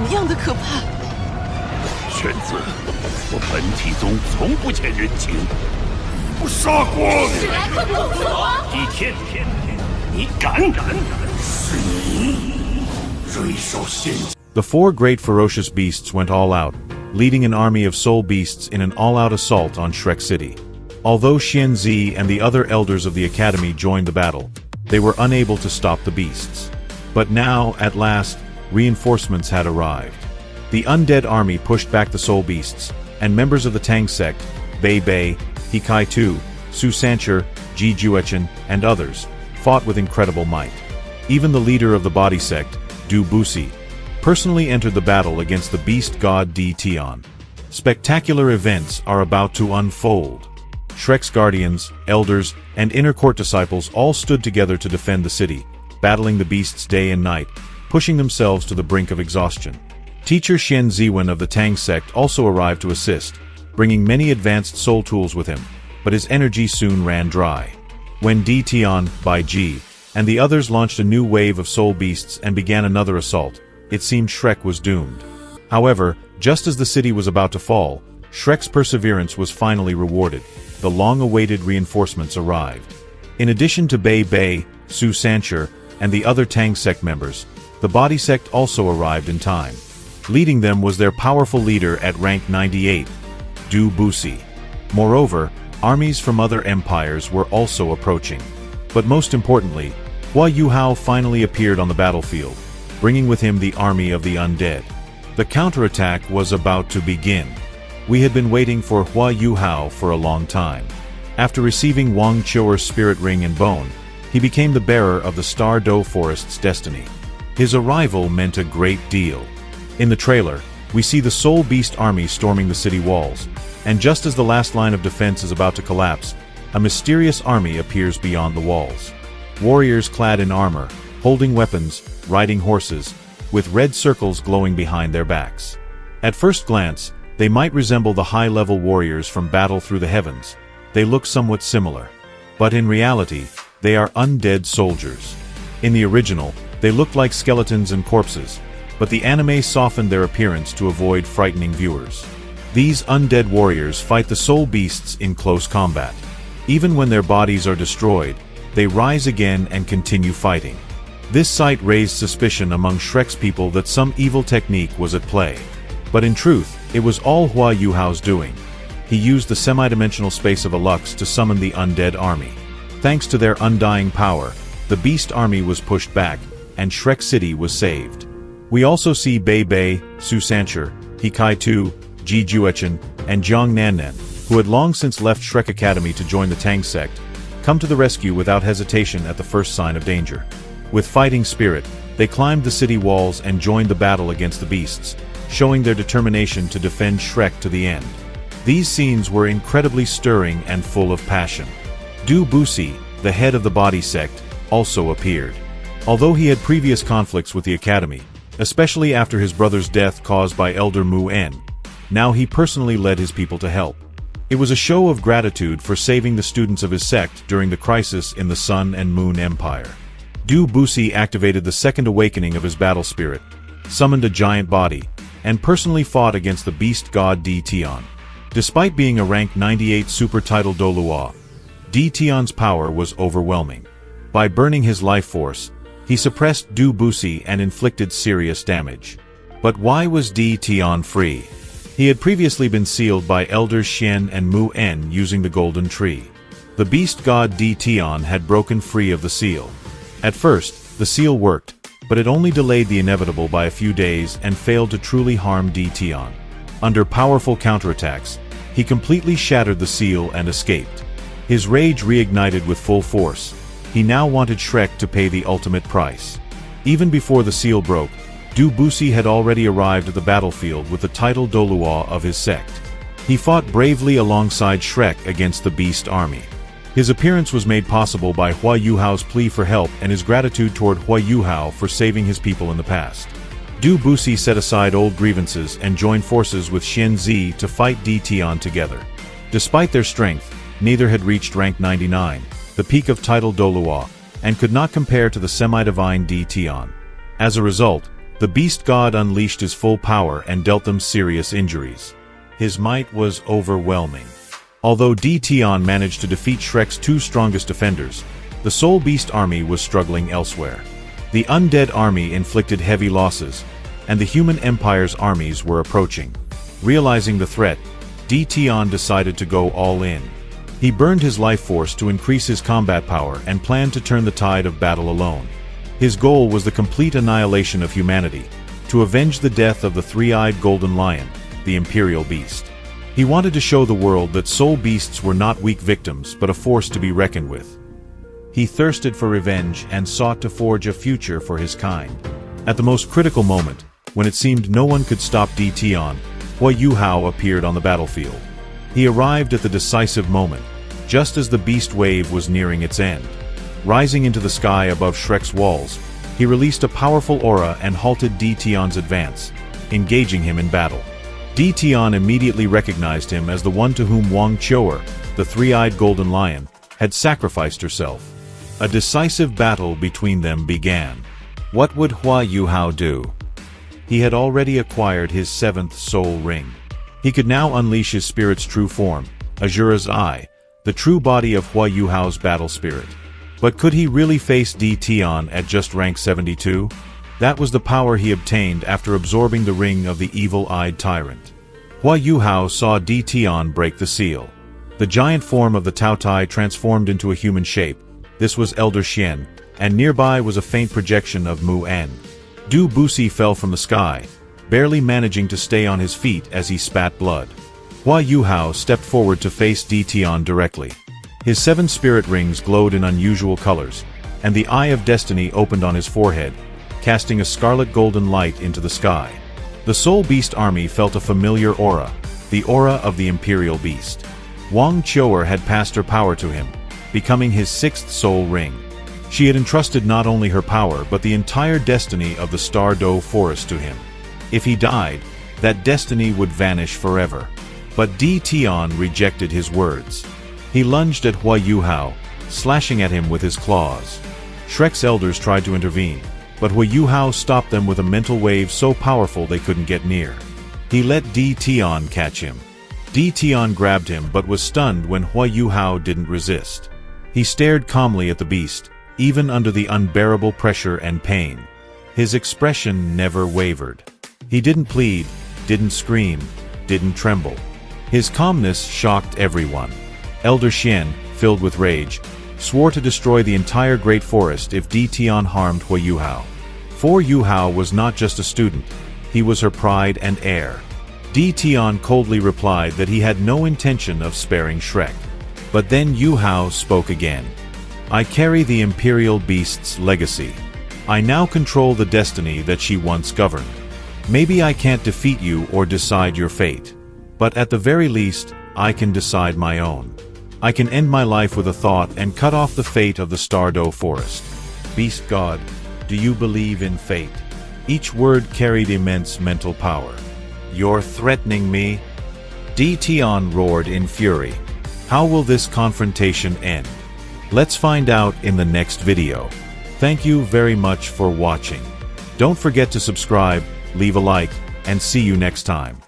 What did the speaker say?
么样的可怕？犬子，我本体宗从不欠人情，你不杀光！史莱克公主，帝天，你敢？是你，瑞兽仙。 The four great ferocious beasts went all out, leading an army of soul beasts in an all-out assault on Shrek City. Although Xianzi and the other elders of the academy joined the battle, they were unable to stop the beasts. But now, at last, reinforcements had arrived. The undead army pushed back the soul beasts, and members of the Tang sect, Bei Bei, Hikai Tu, Su Sancher, Ji Juechen, and others, fought with incredible might. Even the leader of the body sect, Du Busi, personally entered the battle against the beast god Tian. Spectacular events are about to unfold. Shrek's guardians, elders, and inner court disciples all stood together to defend the city, battling the beasts day and night, pushing themselves to the brink of exhaustion. Teacher Xian Ziwen of the Tang sect also arrived to assist, bringing many advanced soul tools with him, but his energy soon ran dry. When Tian, Bai Ji, and the others launched a new wave of soul beasts and began another assault, it seemed Shrek was doomed. However, just as the city was about to fall, Shrek's perseverance was finally rewarded. The long-awaited reinforcements arrived. In addition to Bei Bei, Su Sancher, and the other Tang sect members, the body sect also arrived in time. Leading them was their powerful leader at rank 98, Du Busi. Moreover, armies from other empires were also approaching. But most importantly, Huo Yuhao finally appeared on the battlefield, bringing with him the army of the undead. The counterattack was about to begin. We had been waiting for Huo Yuhao for a long time. After receiving Wang Qiuer's spirit ring and bone, he became the bearer of the Star Do Forest's destiny. His arrival meant a great deal. In the trailer, we see the Soul Beast army storming the city walls, and just as the last line of defense is about to collapse, a mysterious army appears beyond the walls. Warriors clad in armor, holding weapons, riding horses, with red circles glowing behind their backs. At first glance, they might resemble the high-level warriors from Battle Through the Heavens. They look somewhat similar. But in reality, they are undead soldiers. In the original, they looked like skeletons and corpses, but the anime softened their appearance to avoid frightening viewers. These undead warriors fight the soul beasts in close combat. Even when their bodies are destroyed, they rise again and continue fighting. This sight raised suspicion among Shrek's people that some evil technique was at play. But in truth, it was all Huo Yuhao's doing. He used the semi-dimensional space of a Lux to summon the undead army. Thanks to their undying power, the beast army was pushed back, and Shrek City was saved. We also see Bei Bei, Su Sancher, Hikai Tu, Ji Juechen, and Jiang Nannan, who had long since left Shrek Academy to join the Tang sect, come to the rescue without hesitation at the first sign of danger. With fighting spirit, they climbed the city walls and joined the battle against the beasts, showing their determination to defend Shrek to the end. These scenes were incredibly stirring and full of passion. Du Busi, the head of the body sect, also appeared. Although he had previous conflicts with the academy, especially after his brother's death caused by Elder Mu En, now he personally led his people to help. It was a show of gratitude for saving the students of his sect during the crisis in the Sun and Moon Empire. Du Busi activated the second awakening of his battle spirit, summoned a giant body, and personally fought against the beast god Tian. Despite being a rank 98 super title Douluo, Tian's power was overwhelming. By burning his life force, he suppressed Du Busi and inflicted serious damage. But why was Tian free? He had previously been sealed by Elders Xian and Mu En using the Golden Tree. The beast god Tian had broken free of the seal. At first, the seal worked, but it only delayed the inevitable by a few days and failed to truly harm Tian. Under powerful counterattacks, he completely shattered the seal and escaped. His rage reignited with full force. He now wanted Shrek to pay the ultimate price. Even before the seal broke, Du Busi had already arrived at the battlefield with the title Douluo of his sect. He fought bravely alongside Shrek against the beast army. His appearance was made possible by Huo Yuhao's plea for help and his gratitude toward Huo Yuhao for saving his people in the past. Du Busi set aside old grievances and joined forces with Xian Zi to fight Tian together. Despite their strength, neither had reached rank 99, the peak of title Douluo, and could not compare to the semi-divine Tian. As a result, The beast god unleashed his full power and dealt them serious injuries. His might was overwhelming. Although Tian managed to defeat Shrek's two strongest defenders, the Soul Beast army was struggling elsewhere. The undead army inflicted heavy losses, and the human empire's armies were approaching. Realizing the threat, Tian decided to go all in. He burned his life force to increase his combat power and planned to turn the tide of battle alone. His goal was the complete annihilation of humanity, to avenge the death of the three-eyed golden lion, the imperial beast. He wanted to show the world that soul beasts were not weak victims but a force to be reckoned with. He thirsted for revenge and sought to forge a future for his kind. At the most critical moment, when it seemed no one could stop Tian, Huo Yuhao appeared on the battlefield. He arrived at the decisive moment, just as the beast wave was nearing its end. Rising into the sky above Shrek's walls, he released a powerful aura and halted Tian's advance, engaging him in battle. Tian immediately recognized him as the one to whom Wang Qiu'er, the three-eyed golden lion, had sacrificed herself. A decisive battle between them began. What would Huo Yuhao do? He had already acquired his seventh soul ring. He could now unleash his spirit's true form, Azura's Eye, the true body of Huo Yuhao's battle spirit. But could he really face Tian at just rank 72? That was the power he obtained after absorbing the ring of the evil-eyed tyrant. Huo Yuhao saw Tian break the seal. The giant form of the Taotai transformed into a human shape. This was Elder Xian, and nearby was a faint projection of Mu En. Du Busi fell from the sky, barely managing to stay on his feet as he spat blood. Huo Yuhao stepped forward to face Tian directly. His 7 spirit rings glowed in unusual colors, and the Eye of Destiny opened on his forehead, casting a scarlet golden light into the sky. The Soul Beast army felt a familiar aura, the aura of the Imperial Beast. Wang Qiu'er had passed her power to him, becoming his 6th soul ring. She had entrusted not only her power but the entire destiny of the Star Do Forest to him. If he died, that destiny would vanish forever. But Tian rejected his words. He lunged at Huo Yuhao, slashing at him with his claws. Shrek's elders tried to intervene, but Huo Yuhao stopped them with a mental wave so powerful they couldn't get near. He let Tian catch him. Tian grabbed him but was stunned when Huo Yuhao didn't resist. He stared calmly at the beast, even under the unbearable pressure and pain. His expression never wavered. He didn't plead, didn't scream, didn't tremble. His calmness shocked everyone. Elder Xian, filled with rage, swore to destroy the entire great forest if Tian harmed Huo Yuhao. For Yuhao was not just a student, he was her pride and heir. Tian coldly replied that he had no intention of sparing Shrek. But then Yuhao spoke again. I carry the Imperial Beast's legacy. I now control the destiny that she once governed. Maybe I can't defeat you or decide your fate. But at the very least, I can decide my own. I can end my life with a thought and cut off the fate of the Star Do Forest. Beast God, do you believe in fate? Each word carried immense mental power. You're threatening me? Tian roared in fury. How will this confrontation end? Let's find out in the next video. Thank you very much for watching. Don't forget to subscribe, leave a like, and see you next time.